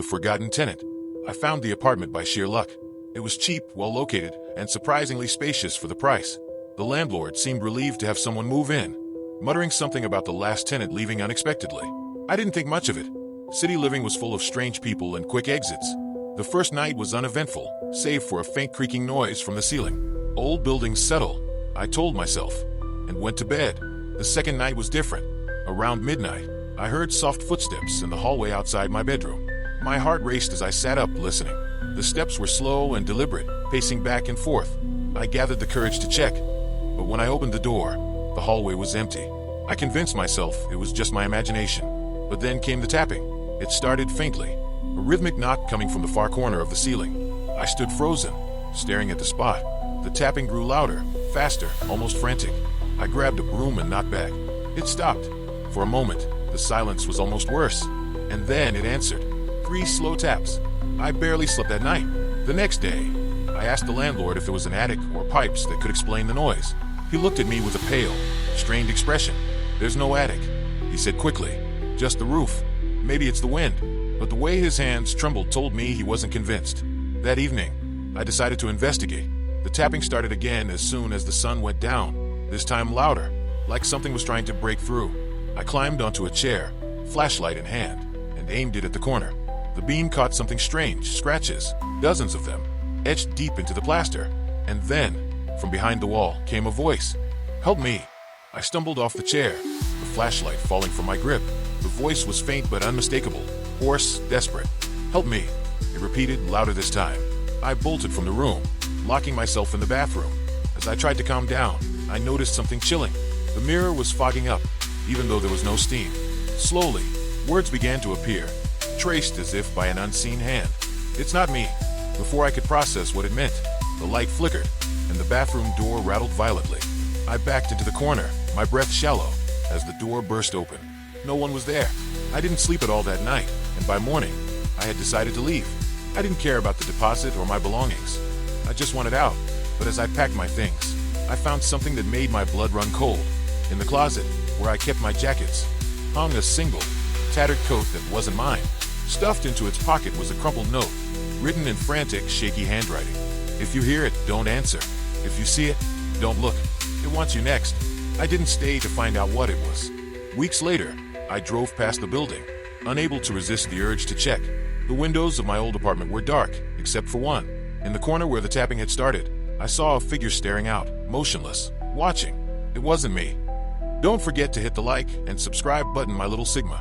The Forgotten Tenant. I found the apartment by sheer luck. It was cheap, well located, and surprisingly spacious for the price. The landlord seemed relieved to have someone move in, muttering something about the last tenant leaving unexpectedly. I didn't think much of it. City living was full of strange people and quick exits. The first night was uneventful, save for a faint creaking noise from the ceiling. Old buildings settle, I told myself, and went to bed. The second night was different. Around midnight, I heard soft footsteps in the hallway outside my bedroom. My heart raced as I sat up, listening. The steps were slow and deliberate, pacing back and forth. I gathered the courage to check, but when I opened the door, the hallway was empty. I convinced myself it was just my imagination. But then came the tapping. It started faintly, a rhythmic knock coming from the far corner of the ceiling. I stood frozen, staring at the spot. The tapping grew louder, faster, almost frantic. I grabbed a broom and knocked back. It stopped. For a moment, the silence was almost worse. And then it answered. 3 slow taps. I barely slept that night. The next day, I asked the landlord if there was an attic or pipes that could explain the noise. He looked at me with a pale, strained expression. "There's no attic," he said quickly. "Just the roof. Maybe it's the wind." But the way his hands trembled told me he wasn't convinced. That evening, I decided to investigate. The tapping started again as soon as the sun went down, this time louder, like something was trying to break through. I climbed onto a chair, flashlight in hand, and aimed it at the corner. The beam caught something strange, scratches, dozens of them, etched deep into the plaster. And then, from behind the wall, came a voice. "Help me." I stumbled off the chair, the flashlight falling from my grip. The voice was faint but unmistakable, hoarse, desperate. "Help me," it repeated, louder this time. I bolted from the room, locking myself in the bathroom. As I tried to calm down, I noticed something chilling. The mirror was fogging up, even though there was no steam. Slowly, words began to appear, traced as if by an unseen hand. "It's not me." Before I could process what it meant, the light flickered, and the bathroom door rattled violently. I backed into the corner, my breath shallow, as the door burst open. No one was there. I didn't sleep at all that night, and by morning, I had decided to leave. I didn't care about the deposit or my belongings. I just wanted out. But as I packed my things, I found something that made my blood run cold. In the closet, where I kept my jackets, hung a single, tattered coat that wasn't mine. Stuffed into its pocket was a crumpled note, written in frantic, shaky handwriting. "If you hear it, don't answer. If you see it, don't look. It wants you next." I didn't stay to find out what it was. Weeks later, I drove past the building, unable to resist the urge to check. The windows of my old apartment were dark, except for one. In the corner where the tapping had started, I saw a figure staring out, motionless, watching. It wasn't me. Don't forget to hit the like and subscribe button, my little Sigma.